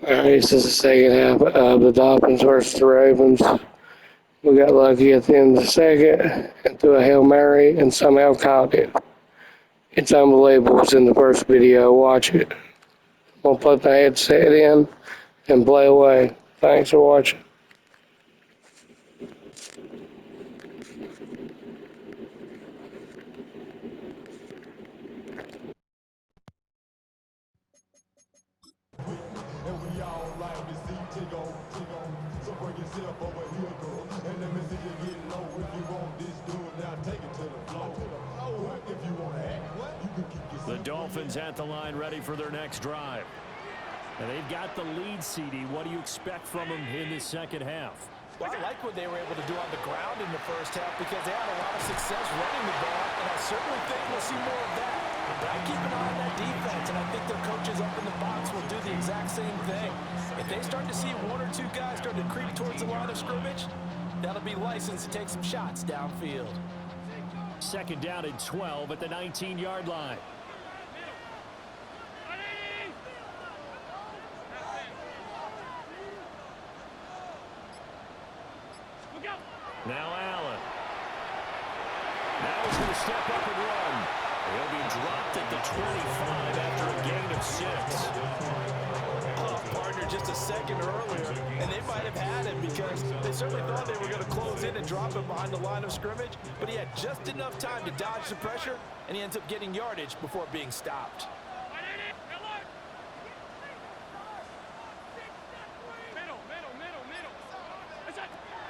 All right, this is the second half of the Dolphins versus the Ravens. We got lucky at the end of the second and threw a Hail Mary and somehow caught it. It's unbelievable. It's in the first video. Watch it. We'll put the headset in and play away. Thanks for watching. And we all like to see Tigo. So bring yourself over here, girl. And let me see you get low. If you want this dude, now take it to the floor. If you want to act, you can kick yourself. The Dolphins at the line ready for their next drive. And they've got the lead, CD. What do you expect from them in the second half? Well, I like what they were able to do on the ground in the first half because they had a lot of success running the ball, and I certainly think we'll see more of that. But I keep an eye on that defense, and I think their coaches up in the box will do the exact same thing. If they start to see one or two guys start to creep towards the line of scrimmage, that'll be license to take some shots downfield. Second down and 12 at the 19-yard line. Now Allen. Now he's going to step up and run. He'll be dropped at the 25 after a gain of 6. Oh, partner, just a second earlier, and they might have had him because they certainly thought they were going to close in and drop him behind the line of scrimmage, but he had just enough time to dodge the pressure, and he ends up getting yardage before being stopped.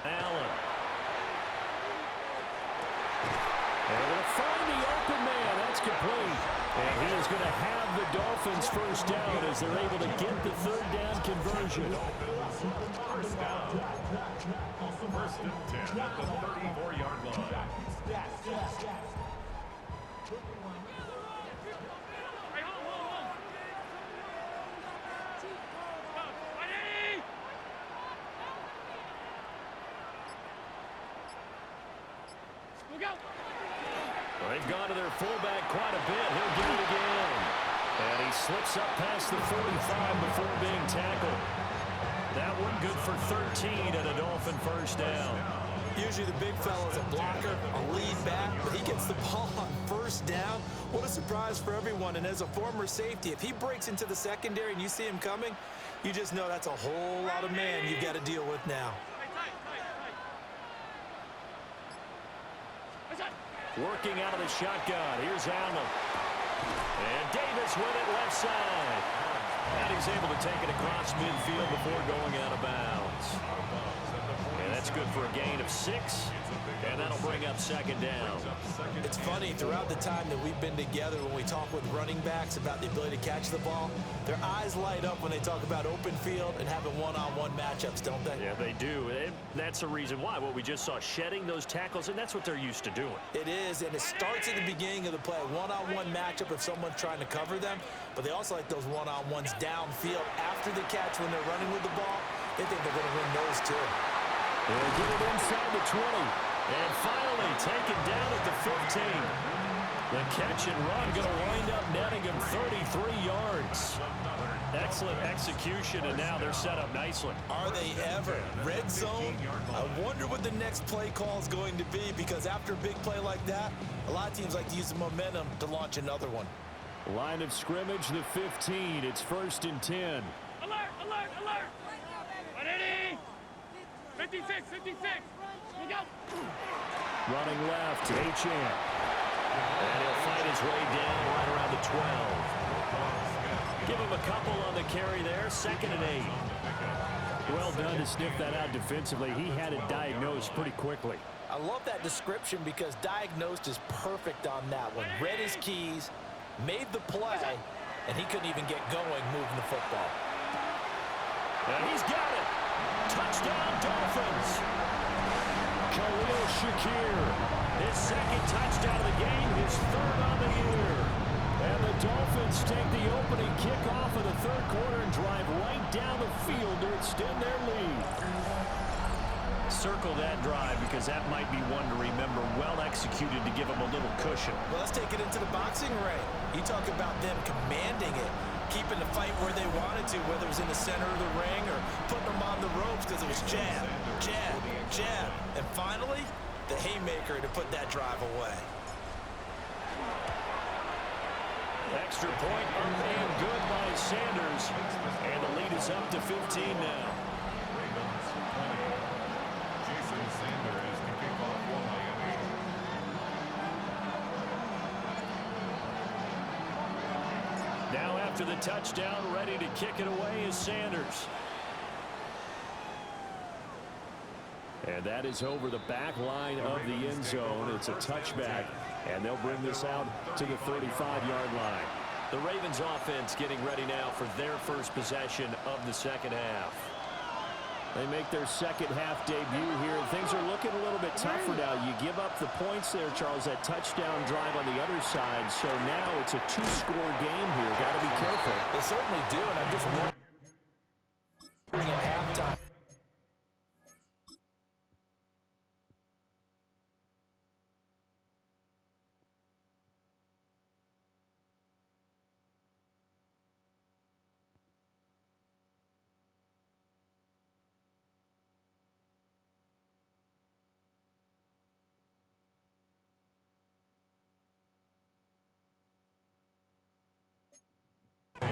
Allen. They're going to find the open man. That's complete. And he is going to have the Dolphins first down as they're able to get the third down conversion. First down. First and 10 at the 34-yard line. Well, they've gone to their fullback quite a bit. He'll get it again. And he slips up past the 45 before being tackled. That one good for 13 and a Dolphin first down. Usually the big fella's a blocker, a lead back, but he gets the ball on first down. What a surprise for everyone. And as a former safety, if he breaks into the secondary and you see him coming, you just know that's a whole lot of man you've got to deal with now. Working out of the shotgun. Here's Allen. And Davis with it left side. And he's able to take it across midfield before going out of bounds. And that's good for a gain of 6. And that'll bring up second down. It's funny, throughout the time that we've been together, when we talk with running backs about the ability to catch the ball, their eyes light up when they talk about open field and having one-on-one matchups, don't they? Yeah, they do. And that's the reason why. What we just saw, shedding those tackles, and that's what they're used to doing. It is, and it starts at the beginning of the play. One-on-one matchup if someone's trying to cover them, but they also like those one-on-ones downfield after the catch when they're running with the ball. They think they're going to win those too. They'll get it inside the 20. And finally taken down at the 15. The catch and run going to wind up netting him 33 yards. Excellent execution, and now they're set up nicely. Are they ever? Red zone? I wonder what the next play call is going to be, because after a big play like that, a lot of teams like to use the momentum to launch another one. Line of scrimmage, the 15. It's 1st and 10. Alert, alert, alert! Ready? 56, 56. We go. Running left, Achane. And he'll fight his way down right around the 12. Give him a couple on the carry there. 2nd and 8. Well done to sniff that out defensively. He had it diagnosed pretty quickly. I love that description because diagnosed is perfect on that one. Read his keys, made the play, and he couldn't even get going moving the football. And he's got it. Touchdown, Dolphins. Khalil Shakir, his 2nd touchdown of the game, his 3rd on the year. And the Dolphins take the opening kickoff of the 3rd quarter and drive right down the field to extend their lead. Circle that drive because that might be one to remember. Well executed to give them a little cushion. Well, let's take it into the boxing ring. You talk about them commanding it. keeping the fight where they wanted to, whether it was in the center of the ring or putting them on the ropes because it was jab, jab, jab. And finally, the haymaker to put that drive away. Extra point up and good by Sanders. And the lead is up to 15 now. Ravens 20. Jason Sanders to kick off for Miami. Now after the touchdown, ready to kick it away is Sanders. And that is over the back line of the end zone. It's a touchback, and they'll bring this out to the 35-yard line. The Ravens offense getting ready now for their first possession of the second half. They make their second half debut here, and things are looking a little bit tougher now. You give up the points there, Charles, that touchdown drive on the other side. So now it's a two-score game here. Got to be careful. They certainly do, and I'm just wondering at halftime.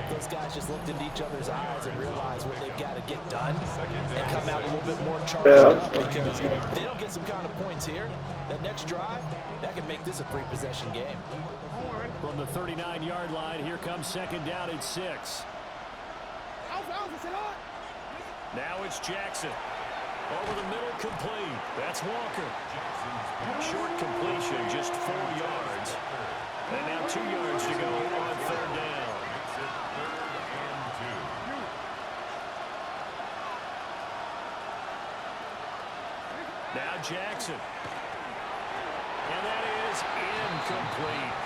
Those guys just looked into each other's eyes and realized what they've got to get done and come out a little bit more charged up, because if they don't get some kind of points here, that next drive, that could make this a three-possession game. From the 39-yard line, here comes second down at 6. Now it's Jackson. Over the middle, complete. That's Walker. Short completion, just 4 yards. And now 2 yards to go on third down. Now Jackson. And that is incomplete.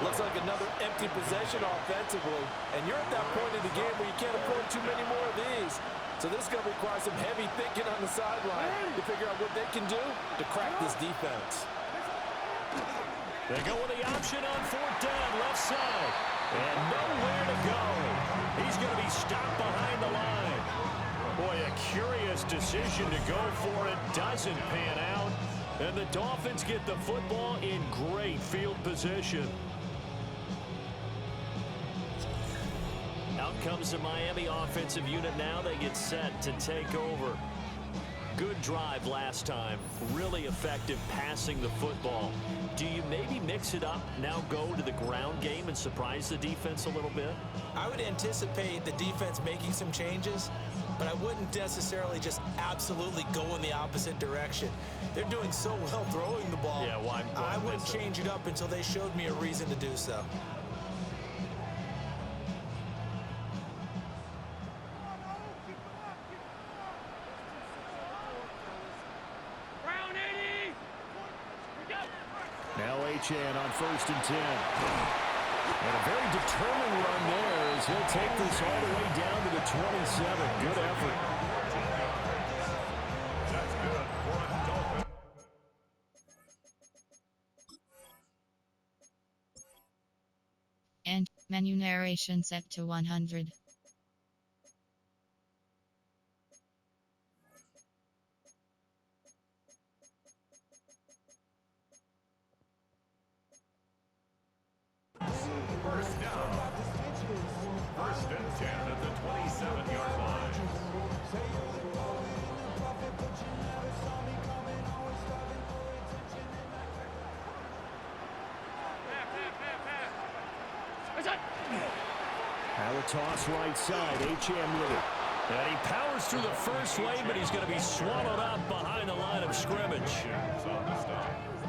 Looks like another empty possession offensively. And you're at that point in the game where you can't afford too many more of these. So this is going to require some heavy thinking on the sideline to figure out what they can do to crack this defense. They go with the option on fourth down, left side. And nowhere to go. He's going to be stopped behind the line. Boy, a curious decision to go for it. Doesn't pan out. And the Dolphins get the football in great field position. Out comes the Miami offensive unit now. They get set to take over. Good drive last time. Really effective passing the football. Do you maybe mix it up, now go to the ground game and surprise the defense a little bit? I would anticipate the defense making some changes, but I wouldn't necessarily just absolutely go in the opposite direction. They're doing so well throwing the ball. Yeah, well, I wouldn't change it up until they showed me a reason to do so. Now Achane on 1st and 10. And a very determined run there as he'll take this all the way down to the 27. Good effort. That's good for a Dolphin. And menu narration set to 100. First down. 1st and 10 at the 27-yard line. Now a toss right side. Achane with it. And he powers through the first wave, but he's going to be swallowed up behind the line of scrimmage.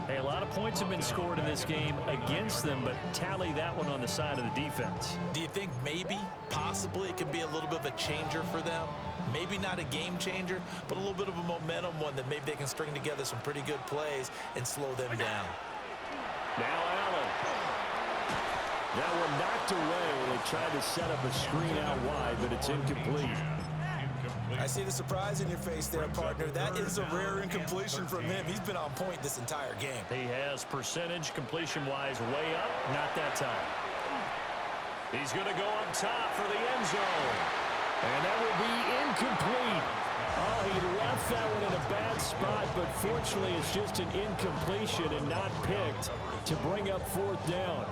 Hey, a lot of points have been scored in this game against them, but tally that one on the side of the defense. Do you think maybe, possibly, it could be a little bit of a changer for them? Maybe not a game changer, but a little bit of a momentum one that maybe they can string together some pretty good plays and slow them down. Now Allen. That one knocked away. They tried to set up a screen out wide, but it's incomplete. I see the surprise in your face there, partner. That is a rare incompletion from him. He's been on point this entire game. He has percentage completion-wise way up. Not that time. He's going to go up top for the end zone. And that will be incomplete. Oh, he left that one in a bad spot, but fortunately it's just an incompletion and not picked to bring up 4th down.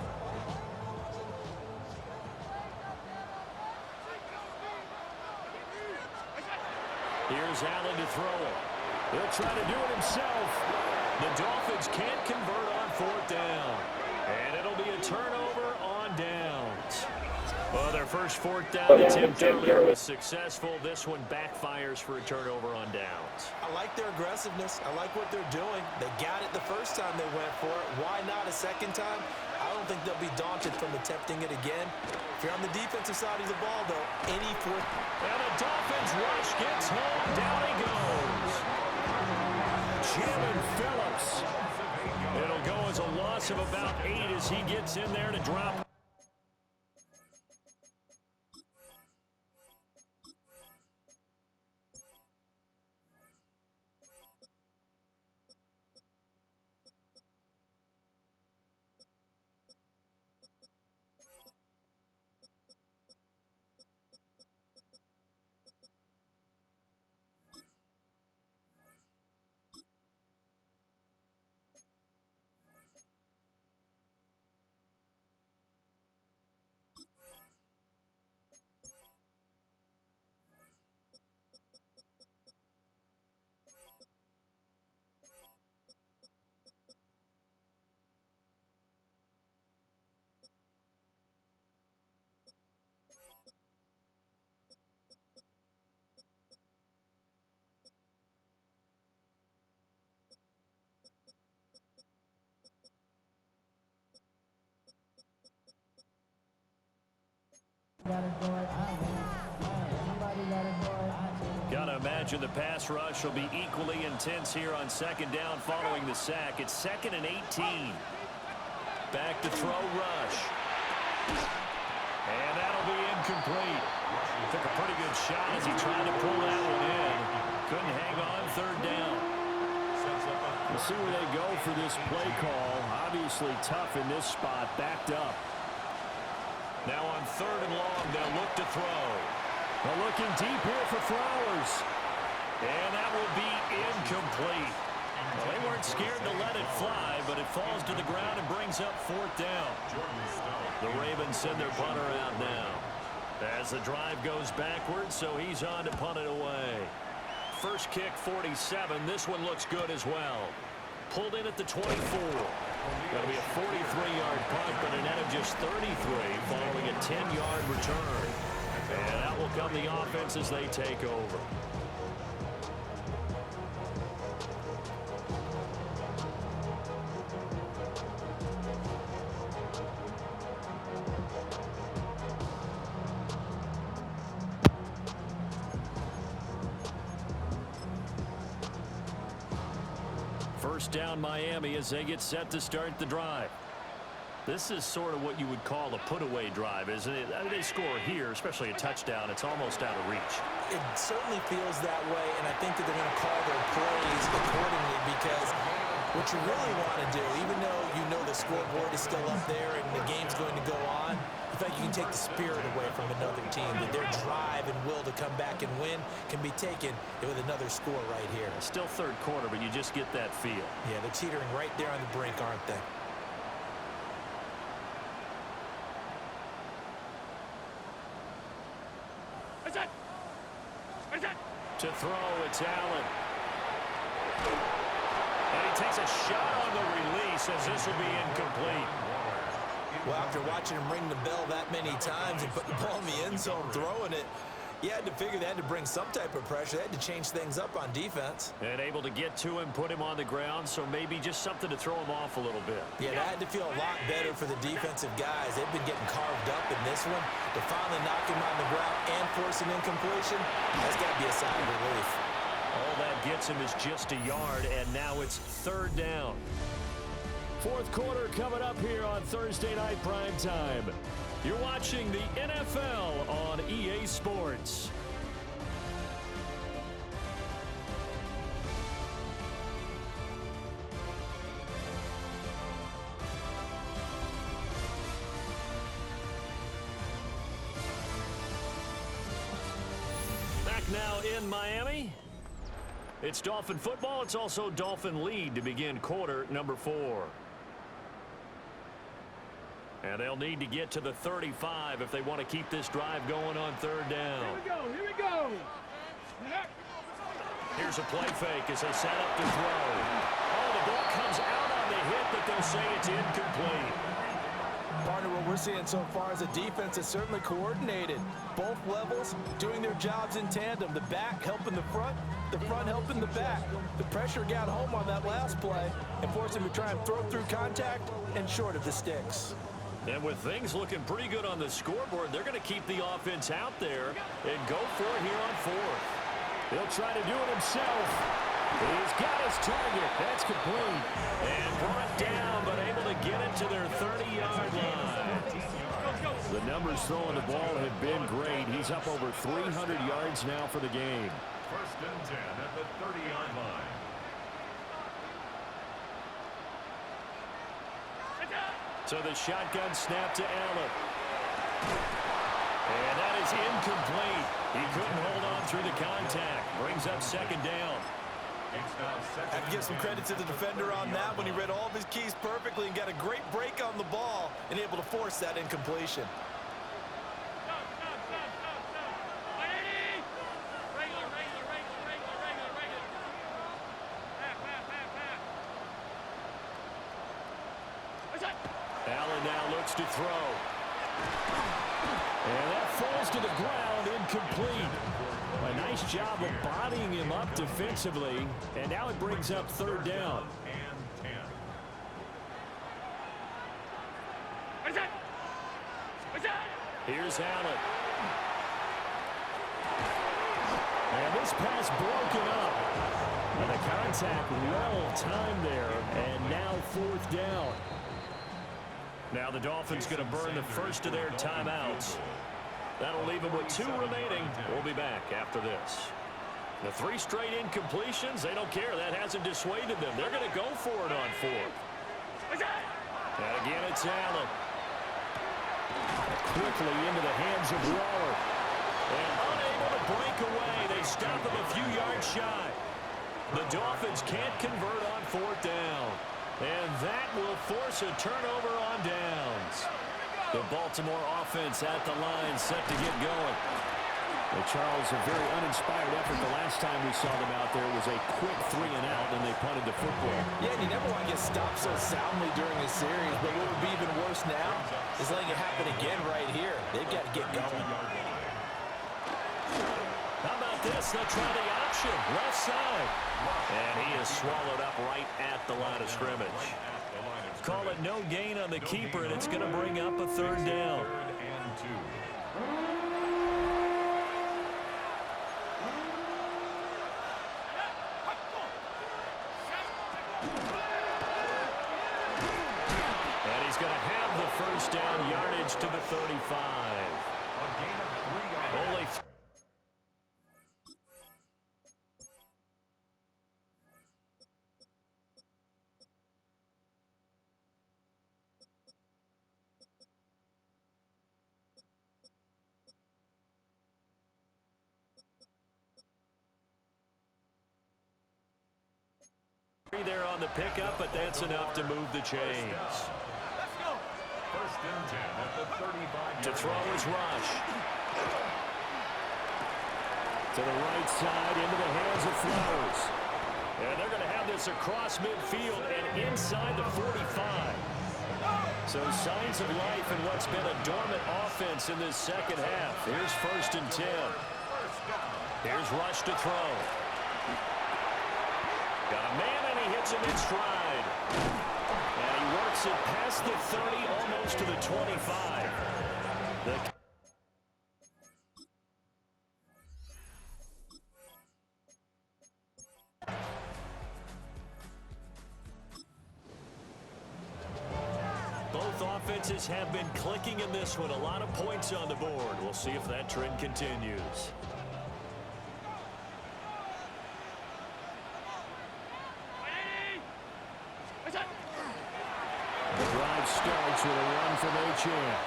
Here's Allen to throw it. He'll try to do it himself. The Dolphins can't convert on 4th down. And it'll be a turnover on downs. Well, their first 4th down attempt earlier was successful. This one backfires for a turnover on downs. I like their aggressiveness. I like what they're doing. They got it the first time they went for it. Why not a second time? I don't think they'll be daunted from attempting it again. If you're on the defensive side of the ball, though, any 4th... And the Dolphins rush gets home. Down he goes. Jalen Phillips. It'll go as a loss of about 8 as he gets in there to drop. Gotta imagine the pass rush will be equally intense here on 2nd down following the sack. It's 2nd and 18. Back to throw, rush. And that'll be incomplete. Took a pretty good shot as he tried to pull that one in. Couldn't hang on 3rd down. We'll see where they go for this play call. Obviously tough in this spot, backed up. Now on 3rd and long, they'll look to throw. They're looking deep here for Flowers. And that will be incomplete. Well, they weren't scared to let it fly, but it falls to the ground and brings up 4th down. The Ravens send their punter out now. As the drive goes backwards, so he's on to punt it away. First kick, 47. This one looks good as well. Pulled in at the 24. That'll be a 43-yard punt, but a net of just 33 following a 10-yard return. And out will come the offense as they take over. First down Miami as they get set to start the drive. This is sort of what you would call a put-away drive, isn't it? I mean, they score here, especially a touchdown. It's almost out of reach. It certainly feels that way, and I think that they're going to call their plays accordingly because what you really want to do, even though you know the scoreboard is still up there and the game's going to go on, in fact, you can take the spirit away from another team, that their drive and will to come back and win can be taken with another score right here. Still 3rd quarter, but you just get that feel. Yeah, they're teetering right there on the brink, aren't they? To throw, it's Allen. And he takes a shot on the release as this will be incomplete. Well, after watching him ring the bell that many times and put the ball in the end zone throwing it, you had to figure they had to bring some type of pressure. They had to change things up on defense. And able to get to him, put him on the ground, so maybe just something to throw him off a little bit. Yeah, that had to feel a lot better for the defensive guys. They've been getting carved up in this one. To finally knock him on the ground and force an incompletion, that's got to be a sign of relief. All that gets him is just a yard, and now it's 3rd down. 4th quarter coming up here on Thursday Night Prime Time. You're watching the NFL on EA Sports. now in Miami. It's Dolphin football. It's also Dolphin lead to begin quarter number 4. And they'll need to get to the 35 if they want to keep this drive going on third down. Here we go. Here we go. Here's a play fake as they set up to throw. Oh, the ball comes out on the hit, but they'll say it's incomplete. Partner, what we're seeing so far is a defense that's certainly coordinated. Both levels doing their jobs in tandem. The back helping the front helping the back. The pressure got home on that last play and forced him to try and throw through contact and short of the sticks. And with things looking pretty good on the scoreboard, they're going to keep the offense out there and go for it here on 4th. He'll try to do it himself. He's got his target. That's complete. And brought down, but able to get it to their 30-yard line. The numbers throwing the ball have been great. He's up over 300 yards now for the game. 1st and 10 at the 30-yard line. So the shotgun snap to Allen. And that is incomplete. He couldn't hold on through the contact. Brings up 2nd down. I have to give some credit to the defender on that when he read all of his keys perfectly and got a great break on the ball and able to force that incompletion. Allen now looks to throw. And that falls to the ground, incomplete. A nice job of bodying him up defensively, and now it brings up 3rd down. And 10. Here's Allen. And this pass broken up. And the contact well timed there, and now 4th down. Now the Dolphins going to burn the first of their timeouts. That'll leave them with 2 remaining. We'll be back after this. The 3 straight incompletions, they don't care. That hasn't dissuaded them. They're going to go for it on 4th. And again, it's Allen. Quickly into the hands of Waller. And unable to break away. They stop him a few yards shy. The Dolphins can't convert on 4th down. And that will force a turnover on downs. The Baltimore offense at the line set to get going. Well, Charles, a very uninspired effort. The last time we saw them out there was a quick 3-and-out, and they punted the football. Yeah, and you never want to get stopped so soundly during a series, but what would be even worse now is letting it happen again right here. They've got to get going. How about this? They'll try the option. Left side. And he is swallowed up right at the line of scrimmage. Call it no gain on the keeper, and it's going to bring up a 3rd down. 3rd and 2. And he's going to have the 1st down, yardage to the 35. A gain of 3 yards. Only there on the pickup, but that's enough to move the chains. 1st and 10 at the 35. To throw is Rush. To the right side, into the hands of Flowers. And they're going to have this across midfield and inside the 45. So signs of life in what's been a dormant offense in this 2nd half. Here's 1st and 10. Here's Rush to throw. Got a man, and he hits him in stride. And he works it past the 30, almost to the 25. Both offenses have been clicking in this one. A lot of points on the board. We'll see if that trend continues. Starts with a run from Achane.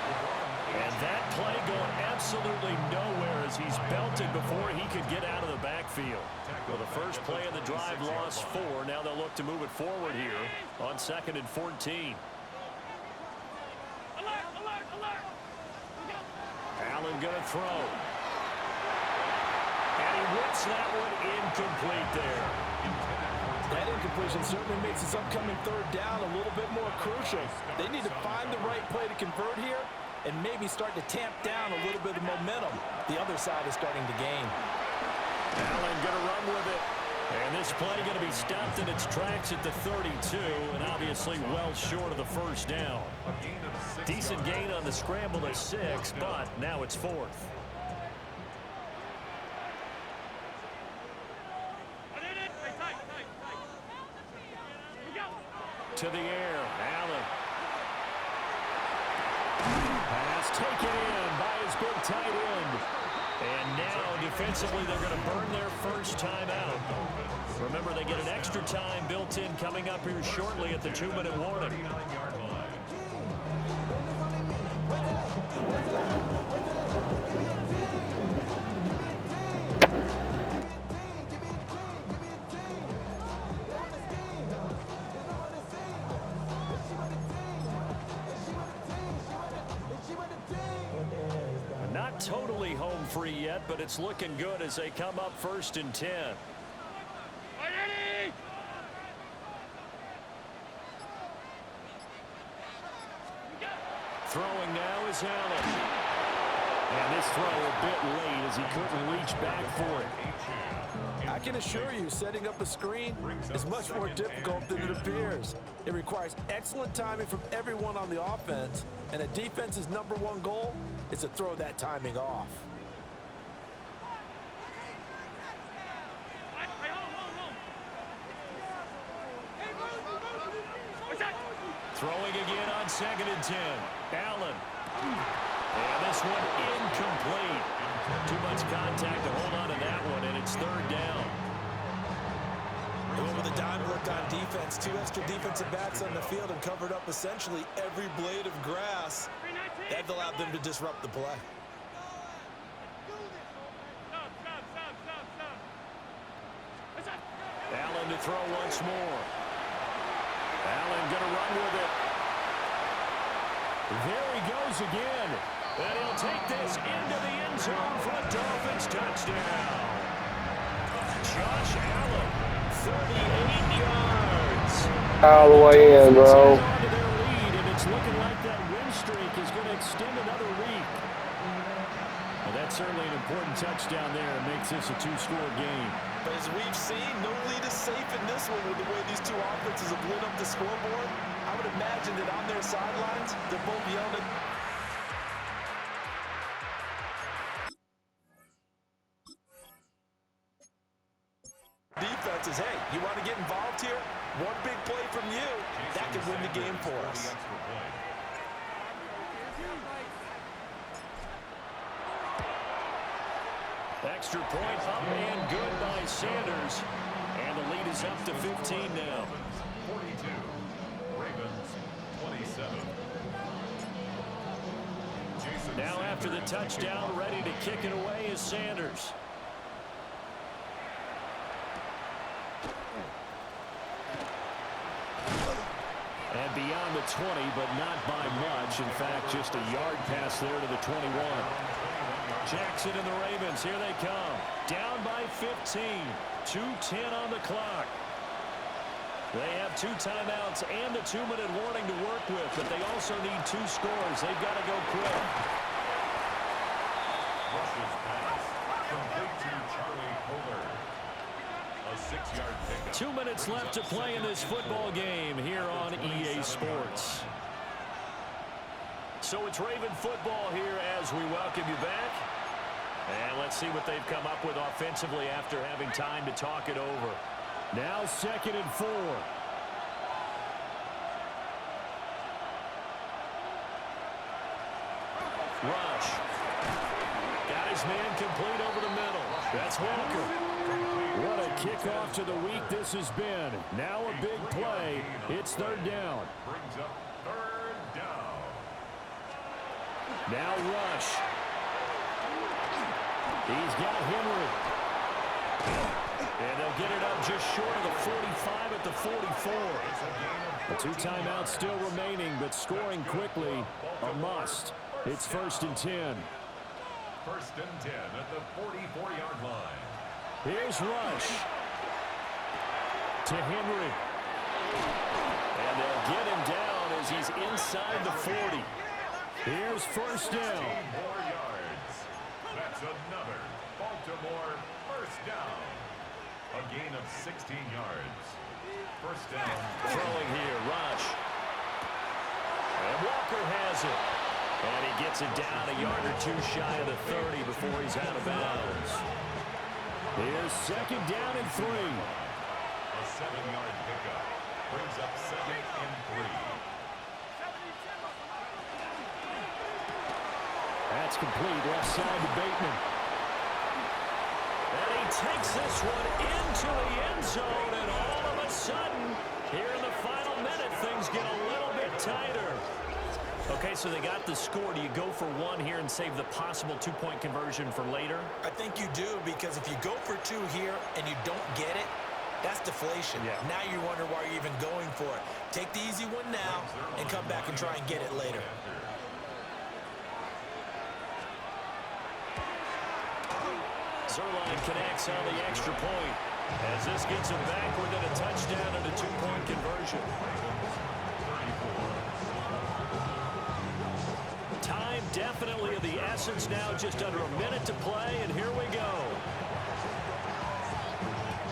And that play going absolutely nowhere as he's belted attempted before he could get out of the backfield. Well, the first play of the drive lost 4. Now they'll look to move it forward here on 2nd and 14. Alert, alert, alert. Allen going to throw. And he whips that one incomplete there. That incompletion certainly makes this upcoming 3rd down a little bit more crucial. They need to find the right play to convert here and maybe start to tamp down a little bit of momentum. The other side is starting to gain. Allen going to run with it. And this play going to be stopped in its tracks at the 32, and obviously well short of the first down. Decent gain on the scramble to 6, but now it's 4th. To the air, Allen. Pass taken in by his big tight end. And now, defensively, they're going to burn their first time out. Remember, they get an extra time built in coming up here shortly at the 2-minute warning. Not totally home free yet, but it's looking good as they come up 1st and 10. Throwing now is Allen. And this throw a bit late as he couldn't reach back for it. I can assure you, setting up a screen is much more difficult than it appears. It requires excellent timing from everyone on the offense, and a defense's #1 goal is to throw that timing off. Throwing again on 2nd and 10. Allen. And this one incomplete. Too much contact to hold on to that one, and it's 3rd down. And with a dime look on defense, 2 extra defensive backs on the field and covered up essentially every blade of grass. That allowed them to disrupt the play. Allen to throw once more. Allen going to run with it. There he goes again. And he'll take this into the end zone for a Dolphins touchdown. Josh Allen, 38 yards. All the way in, bro. Onto their lead, and it's looking like that win streak is going to extend another week. Well, that's certainly an important touchdown there. It makes this a 2-score game. But as we've seen, no lead is safe in this one with the way these 2 offenses have lit up the scoreboard. I would imagine that on their sidelines, they're both yelling. Defenses, hey, you want to get involved here? One big play from you, that could win the game for us. Extra point up and good by Sanders. And the lead is up to 15 now. 42. Ravens 27. Now after the touchdown, ready to kick it away is Sanders. And beyond the 20, but not by much. In fact, just a yard pass there to the 21. Jackson and the Ravens, here they come. Down by 15. 2:10 on the clock. They have 2 timeouts and a 2-minute warning to work with, but they also need 2 scores. They've got to go quick. Rush's pass. Complete to Charlie Kohler. A 6-yard pickup. 2 minutes left to play in this football game here on EA Sports. So it's Raven football here as we welcome you back. And let's see what they've come up with offensively after having time to talk it over. Now 2nd and 4. Rush. Got his man complete over the middle. That's Walker. What a kickoff to the week this has been. Now a big play. It's 3rd down. Brings up 3rd down. Now Rush. He's got Henry. And they'll get it up just short of the 45 at the 44. The 2 timeouts still remaining, but scoring quickly a must. It's 1st and 10. 1st and 10 at the 44-yard line. Here's Rush to Henry. And they'll get him down as he's inside the 40. Here's 1st down. 16 more yards. That's another Baltimore 1st down. A gain of 16 yards. 1st down. Throwing here, Rush. And Walker has it. And he gets it down a yard or 2 shy of the 30 before he's out of bounds. Here's 2nd down and 3. A 7-yard pickup. Brings up 2nd and 3. That's complete. Left side to Bateman. And he takes this one into the end zone. And all of a sudden, here in the final minute, things get a little bit tighter. Okay, so they got the score. Do you go for 1 here and save the possible 2-point conversion for later? I think you do, because if you go for 2 here and you don't get it, that's deflation. Yeah. Now you wonder why you're even going for it. Take the easy one now and come back and try and get it later. Zerline connects on the extra point as this gets him back within a touchdown and a 2-point conversion. Time definitely of the essence now, just under a minute to play, and here we go.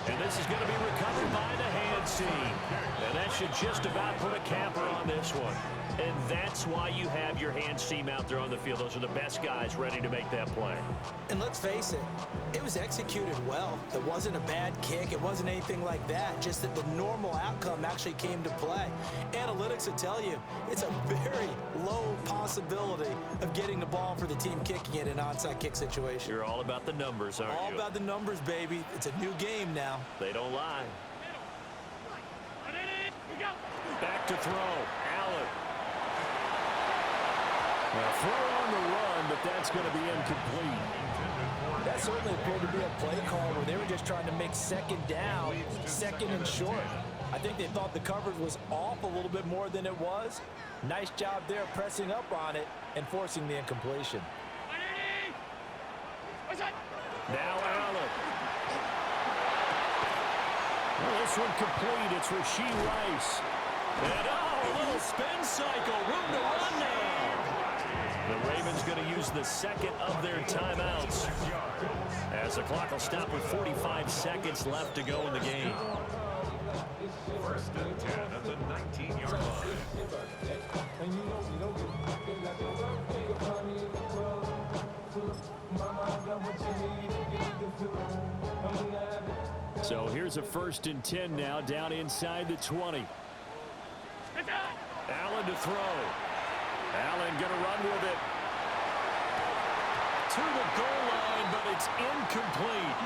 And this is going to be recovered by the hands team. And that should just about put a capper on this one. And that's why you have your hands team out there on the field. Those are the best guys ready to make that play. And let's face it, it was executed well. It wasn't a bad kick. It wasn't anything like that. Just that the normal outcome actually came to play. Analytics will tell you it's a very low possibility of getting the ball for the team kicking it in an onside kick situation. You're all about the numbers, aren't you? All about the numbers, baby. It's a new game now. They don't lie. We go. Back to throw. Allen. Now throw on the run, but that's going to be incomplete. That certainly appeared to be a play call where they were just trying to make 2nd down, 2nd and short. I think they thought the coverage was off a little bit more than it was. Nice job there pressing up on it and forcing the incompletion. Now Allen. Well, this one complete. It's Rashee Rice. And a little spin cycle. Room to run now. The Ravens going to use the 2nd of their timeouts as the clock will stop with 45 seconds left to go in the game. 1st and 10 at the 19-yard line. So here's a 1st and 10 now, down inside the 20. Allen to throw. Allen going to run with it to the goal line, but it's incomplete.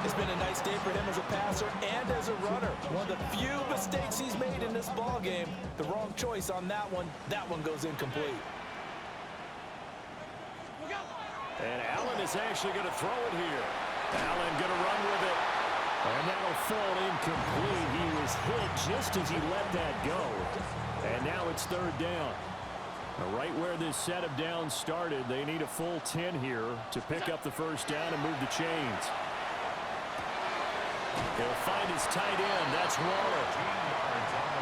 It's been a nice day for him as a passer and as a runner. One of the few mistakes he's made in this ball game. The wrong choice on that one. That one goes incomplete. And Allen is actually going to throw it here. Allen going to run with it. And that'll fall incomplete. He was hit just as he let that go. And now it's 3rd down. Right where this set of downs started, they need a full 10 here to pick up the 1st down and move the chains. He'll find his tight end. That's Waller.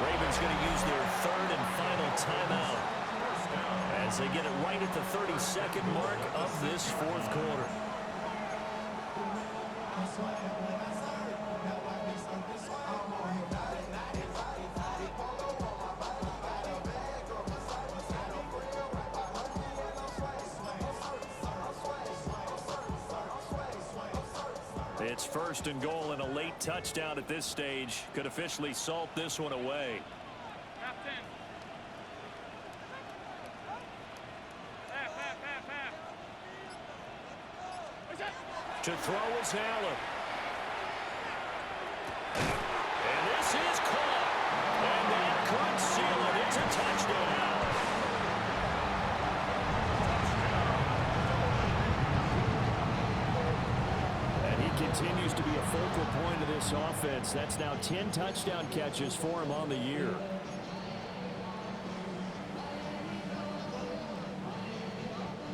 Ravens going to use their 3rd and final timeout as they get it right at the 32nd mark of this 4th quarter. It's 1st and goal, and a late touchdown at this stage could officially salt this one away. To throw is Allen. And this is caught. And that could seal it. It's a touchdown. continues to be a focal point of this offense. That's now 10 touchdown catches for him on the year.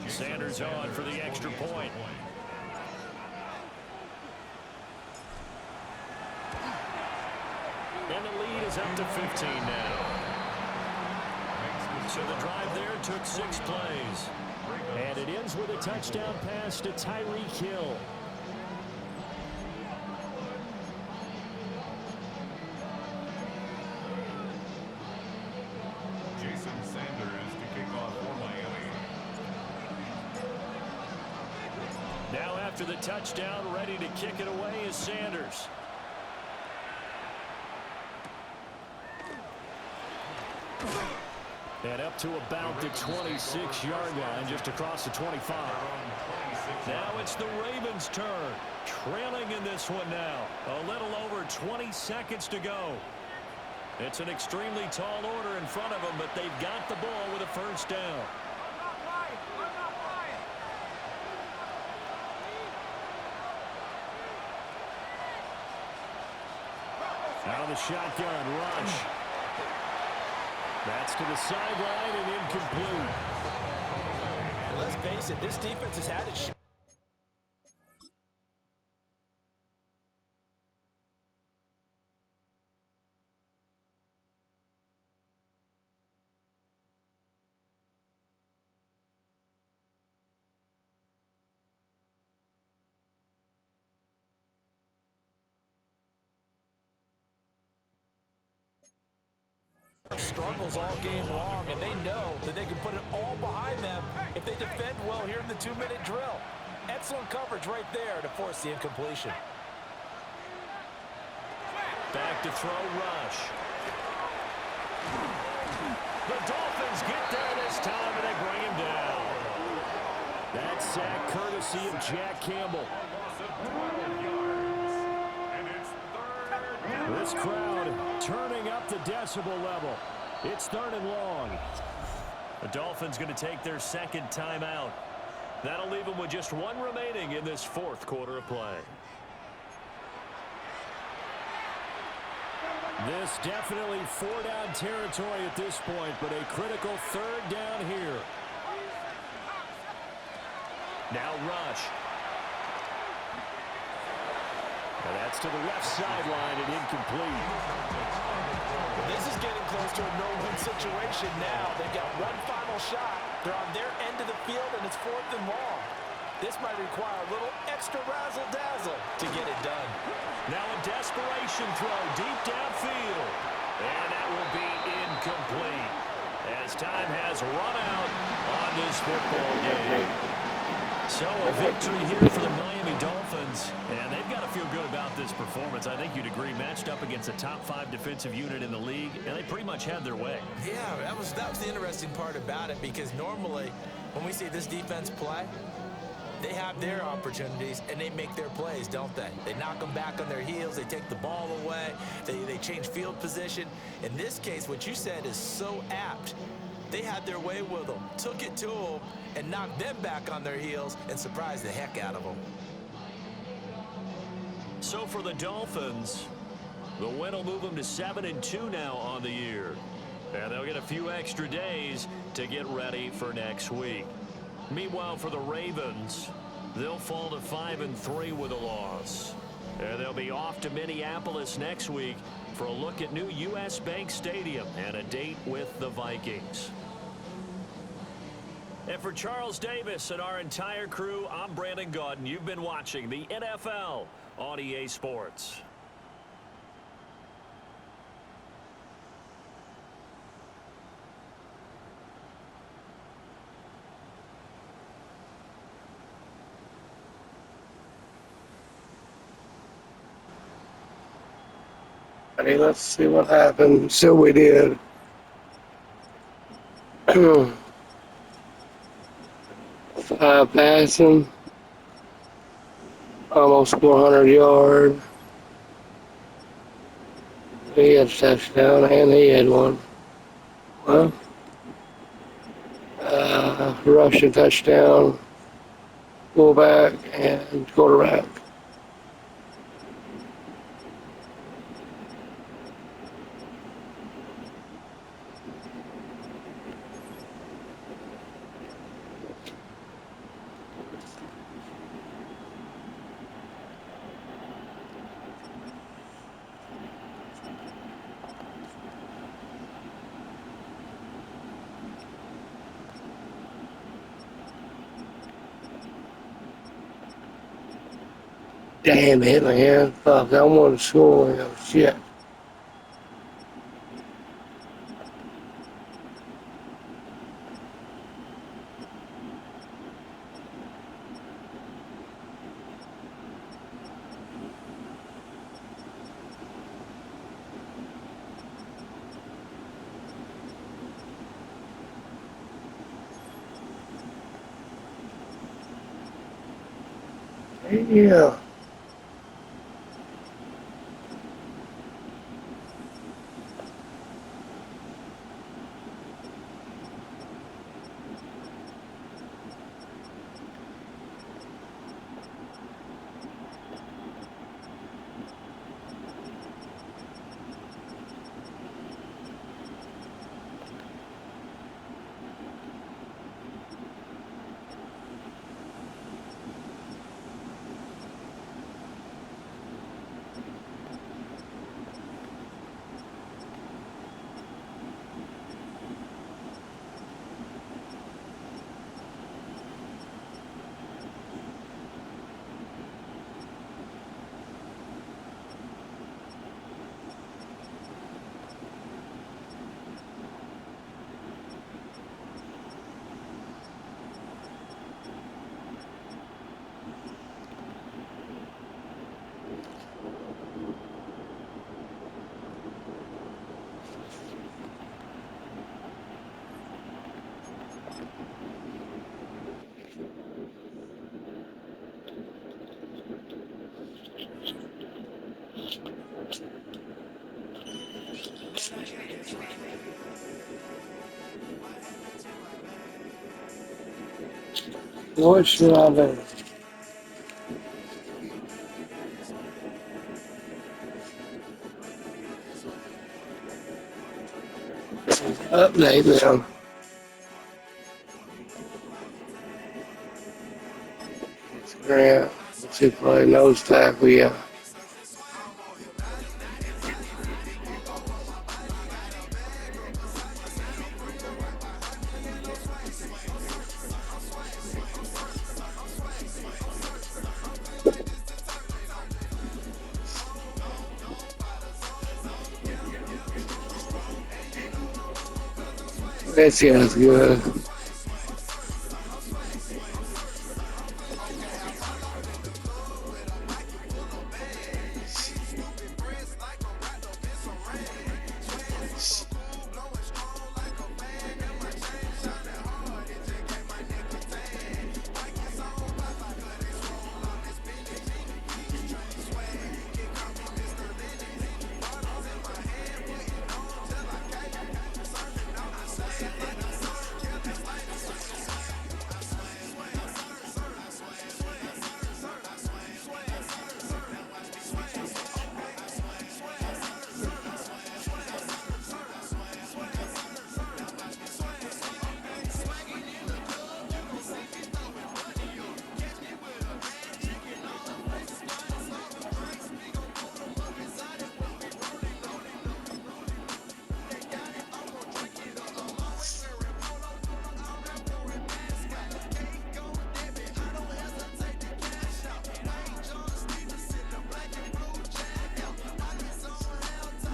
Sanders on for the extra point. And the lead is up to 15 now. So the drive there took 6 plays. And it ends with a touchdown pass to Tyreek Hill. Jason Sanders to kick off for Miami. Now after the touchdown, ready to kick it away is Sanders. And up to about the 26-yard line, just across the 25. Now it's the Ravens' turn. Trailing in this one now. A little over 20 seconds to go. It's an extremely tall order in front of them, but they've got the ball with a first down. Now the shotgun rush. That's to the sideline and incomplete. Let's face it, this defense has had its struggles all game long, and they know that they can put it all behind them if they defend well here in the 2-minute drill. Excellent coverage right there to force the incompletion. Back to throw, rush. The Dolphins get there this time, and they bring him down. That sack courtesy of Jack Campbell. This crowd turning up the decibel level. It's 3rd and long. The Dolphins going to take their second timeout. That'll leave them with just 1 remaining in this 4th quarter of play. This definitely 4-down territory at this point, but a critical 3rd down here. Now rush. And that's to the left sideline and incomplete. This is getting close to a no-win situation now. They've got one final shot. They're on their end of the field, and it's 4th and long. This might require a little extra razzle-dazzle to get it done. Now a desperation throw deep downfield. And that will be incomplete as time has run out on this football game. So a victory here for the Miami Dolphins, and they've got to feel good about this performance. I think you'd agree, matched up against a top 5 defensive unit in the league, and they pretty much had their way. Yeah, that was the interesting part about it, because normally when we see this defense play, they have their opportunities and they make their plays, don't they? They knock them back on their heels, they take the ball away, they change field position. In this case, what you said is so apt. They had their way with them, took it to them, and knocked them back on their heels and surprised the heck out of them. So for the Dolphins, the win will move them to 7-2 now on the year. And they'll get a few extra days to get ready for next week. Meanwhile, for the Ravens, they'll fall to 5-3 with a loss. And they'll be off to Minneapolis next week for a look at new U.S. Bank Stadium and a date with the Vikings. And for Charles Davis and our entire crew, I'm Brandon Gaudin. You've been watching the NFL on EA Sports. Hey, let's see what happened. So we did. 5 passing, almost 400 yards. He had a touchdown, and he had one. Well, rushing touchdown, fullback, and quarterback. Damn it, man. Fuck, I want to score. Oh, shit. Yeah. What should I do? Update them. Grant, to play nose tackle, yeah. That sounds good.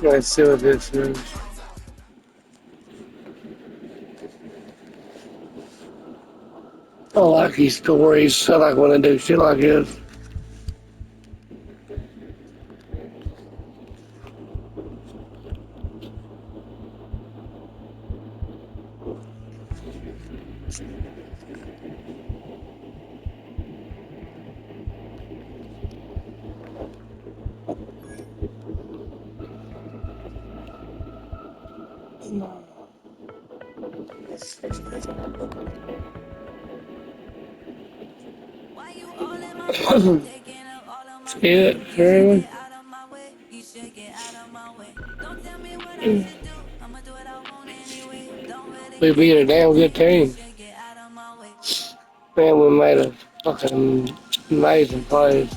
Let's see what this is. I like these stories. I like when they do shit like this. Yeah, really? We beat a damn good team. Man, we made a fucking amazing plays.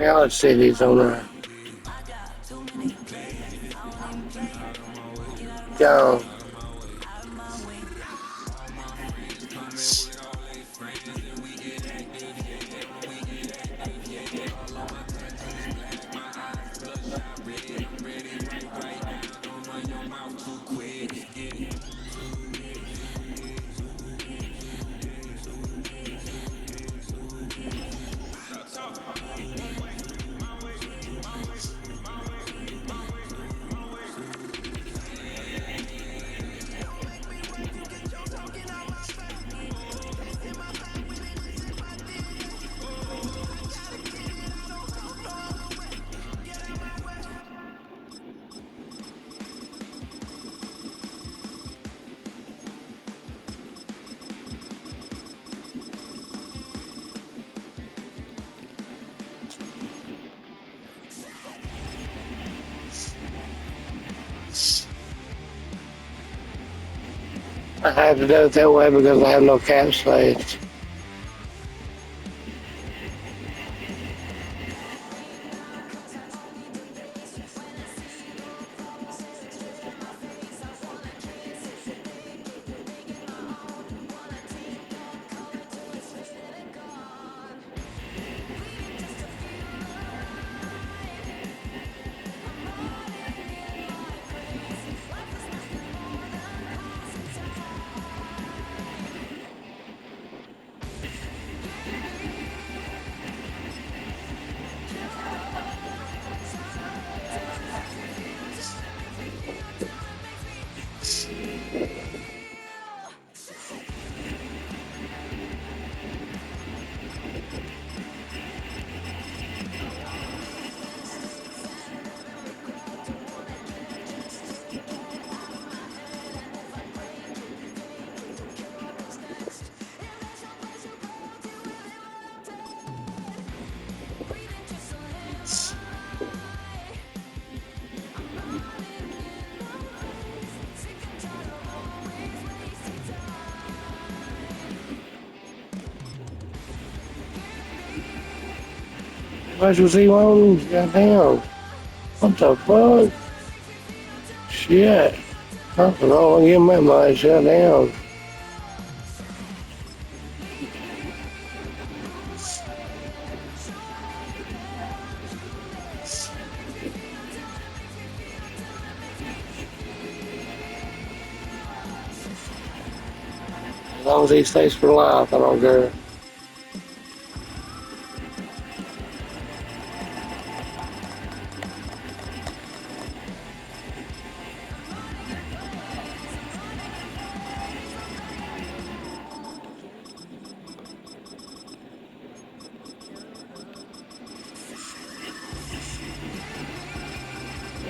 Now let's see these on there. Go. I had to do it that way because I have no cap space. What was he on? Goddamn. What the fuck? Shit. I don't know. I'll give him that much. Goddamn. As long as he stays for life, I don't care.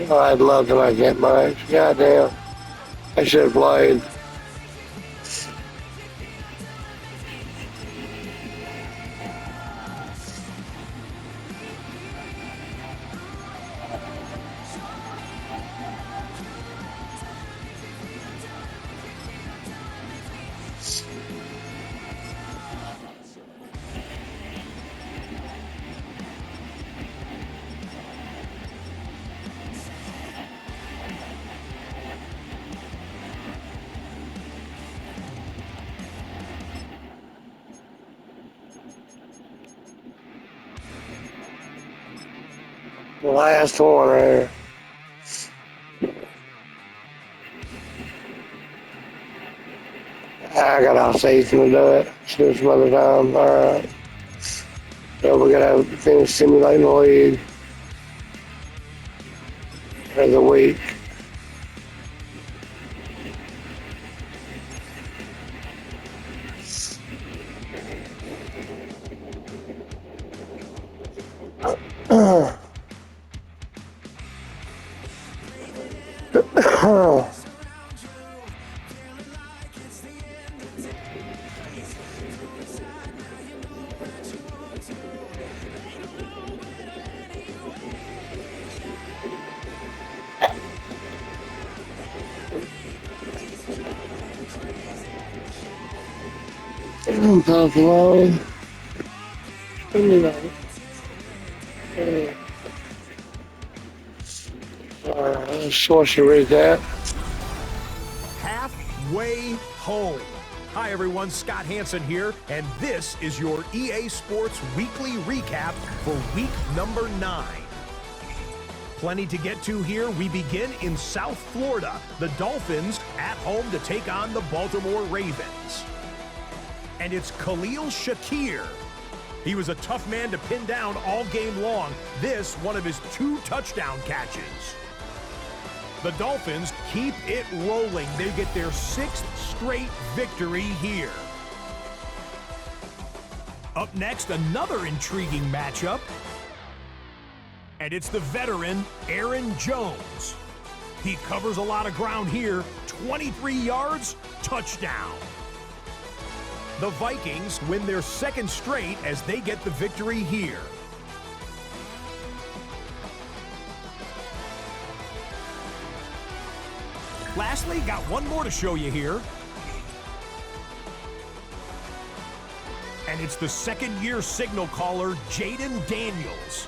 Oh, I'd love to make that much. Goddamn. I should have played. The last one there. I got off season to do it. Should some other time. Alright. So we gotta finish simulating the league. For the week. I'm talking loud. Sorcery read that. Halfway home. Hi everyone, Scott Hansen here, and this is your EA Sports Weekly Recap for week number 9. Plenty to get to here. We begin in South Florida. The Dolphins at home to take on the Baltimore Ravens. And it's Khalil Shakir. He was a tough man to pin down all game long. This, one of his 2 touchdown catches. The Dolphins keep it rolling. They get their 6th straight victory here. Up next, another intriguing matchup. And it's the veteran, Aaron Jones. He covers a lot of ground here. 23 yards, touchdown. The Vikings win their 2nd straight as they get the victory here. Lastly, got one more to show you here. And it's the 2nd-year signal caller, Jaden Daniels.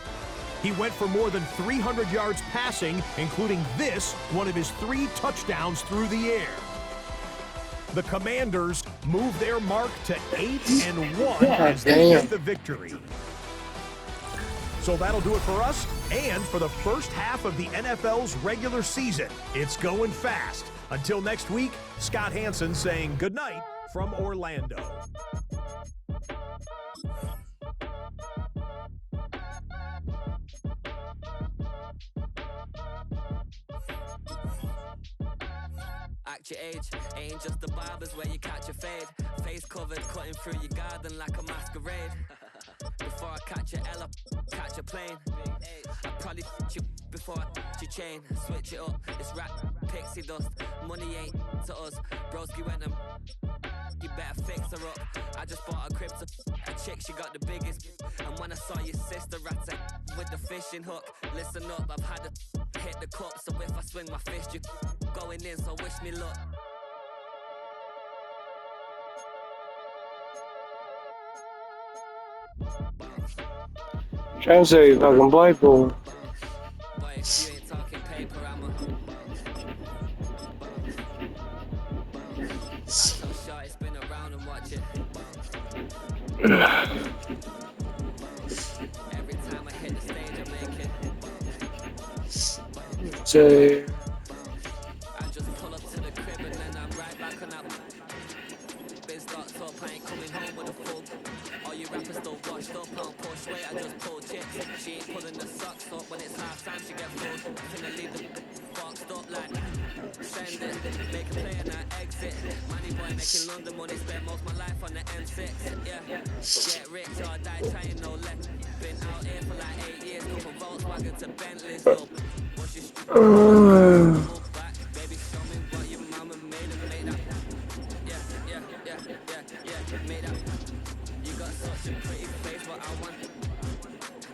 He went for more than 300 yards passing, including this, one of his 3 touchdowns through the air. The Commanders move their mark to 8-1 as they get the victory. So that'll do it for us and for the first half of the NFL's regular season. It's going fast. Until next week, Scott Hansen saying goodnight from Orlando. Act your age, ain't just the barbers where you catch a fade. Face covered, cutting through your garden like a masquerade. Before I catch a L, I catch a plane. I probably you before I your chain. Switch it up, it's rap, pixie dust. Money ain't to us. Broski went and you better fix her up. I just bought a crib to a chick, she got the biggest. And when I saw your sister rat with the fishing hook, listen up, I've had to hit the cup. So if I swing my fist, you going in, so wish me luck. Trying to say fucking Blackpool. Boy, if you ain't talking paper, I'm a so short, spin around and watch it. Every time I hit the stage, I make it. Say, I just pull up to the crib and then I'm right back on that. Biz locked up, I ain't coming home with a full. All you rappers still washed up, don't push weight, I just pull chips. She ain't pulling the socks up when it's half time, she get full. Finna leave the boxed up like send it, make a play and I exit. Money boy making London money, spend most of my life on the M6. Yeah, get rich or die trying no less. Been out here for like 8 years, go from Volkswagen to Bentleys. Yo, what's your back, baby? Show me what your mama made and made up. Yeah, made up. You got such a pretty face, what I want.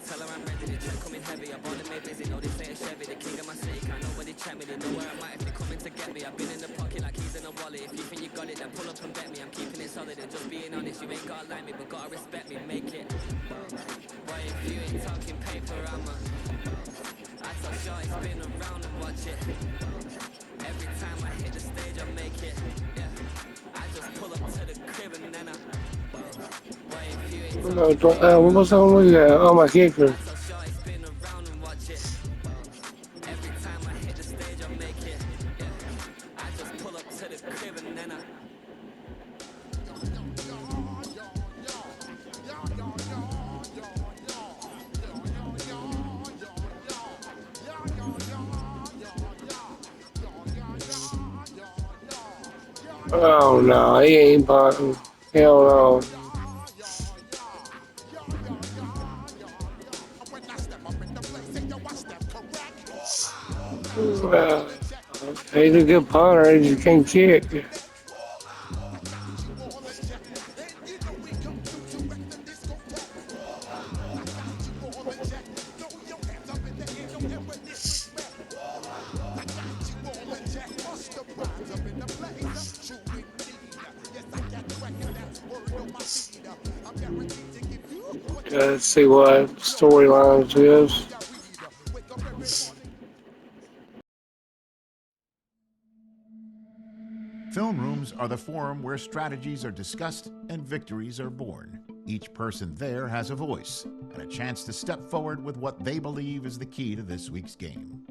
Tell her I'm ready, the check coming heavy. I bought them made busy, know they say it's Chevy. The king of my city, can't nobody check me. They know where I'm at if they coming to get me. I've been in the pocket like he's in a wallet. If you think you got it, then pull up and bet me. I'm keeping it solid and just being honest. You ain't gotta like me, but gotta respect me, make it. Boy, if you ain't talking paper, I'm a I so sure it's been around and watch it. Every time I hit the stage, I make it. Yeah, I just pull up to the crib and then I what was that one? Oh, my kicker. Oh no, he ain't button. Hell no. He's a good punter, he just can't kick. Let's see what storylines is. Film rooms are the forum where strategies are discussed and victories are born. Each person there has a voice and a chance to step forward with what they believe is the key to this week's game.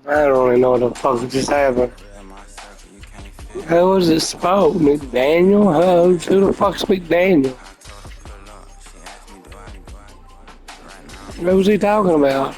I don't even know what the fuck just happened. Who was it spoke? McDaniel? Who the fuck's McDaniel? What was he talking about?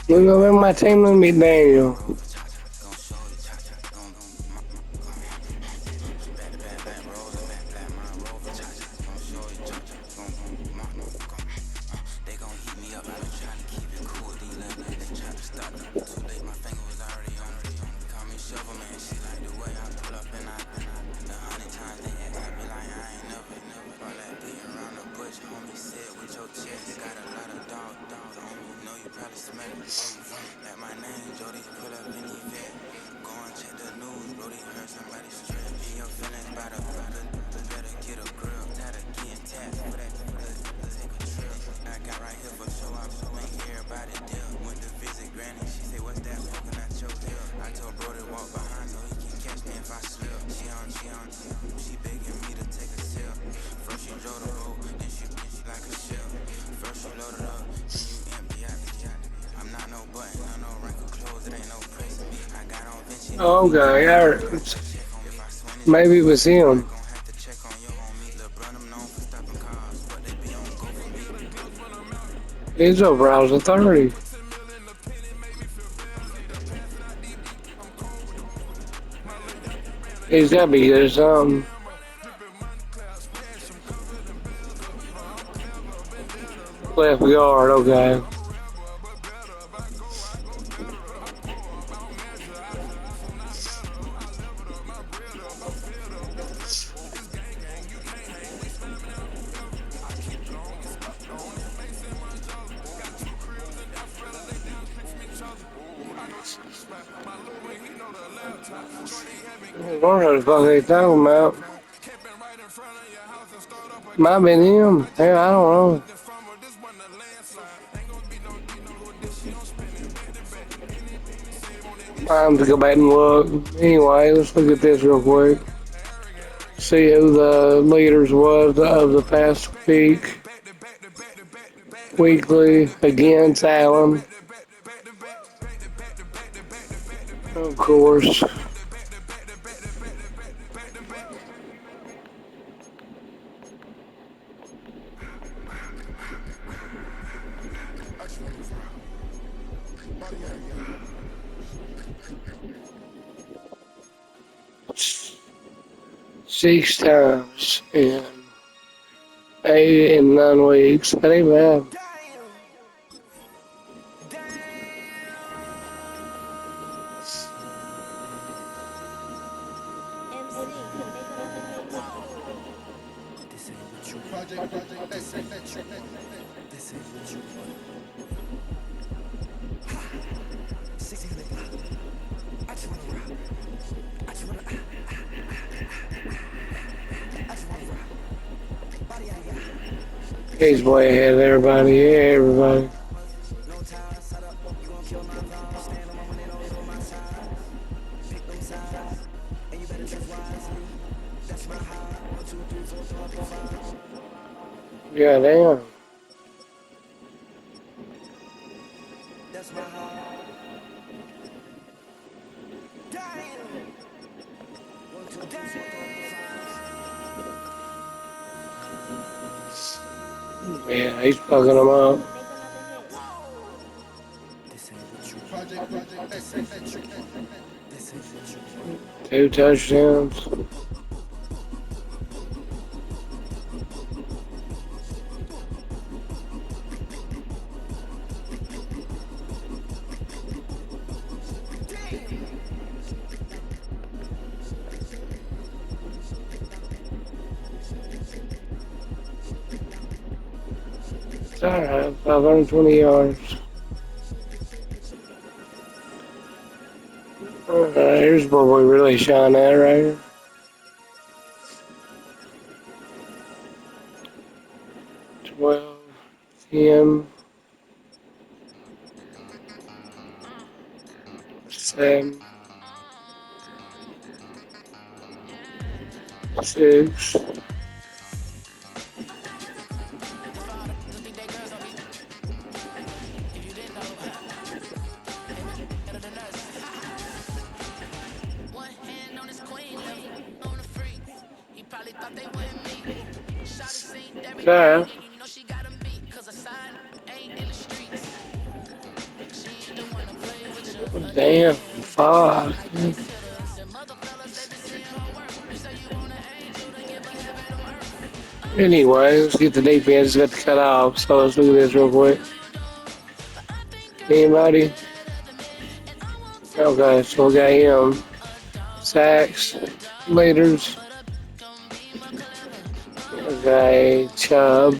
Look over my team with McDaniel. Oh, okay, maybe it was him. His overalls are 30. He's gotta be good at something. Left guard, okay. I don't know what the fuck they talking about. Might have been him. Hell, I don't know. I have to go back and look. Anyway, let's look at this real quick. See who the leaders was of the past week. Weekly against Allen. Of course. Six times in 8 and 9 weeks. That ain't bad. He's way ahead of everybody. Yeah, everybody. Yeah, damn. Yeah, he's fucking them up. 2 touchdowns. It's alright, 520 yards. Here's where we really shine at right here. Him. 7. 6. Yeah. Damn, fuck. Anyway, let's get the defense got to cut off, so let's look at this real quick. Anybody? Okay, so we got him. Sacks, leaders. Okay, Chubb.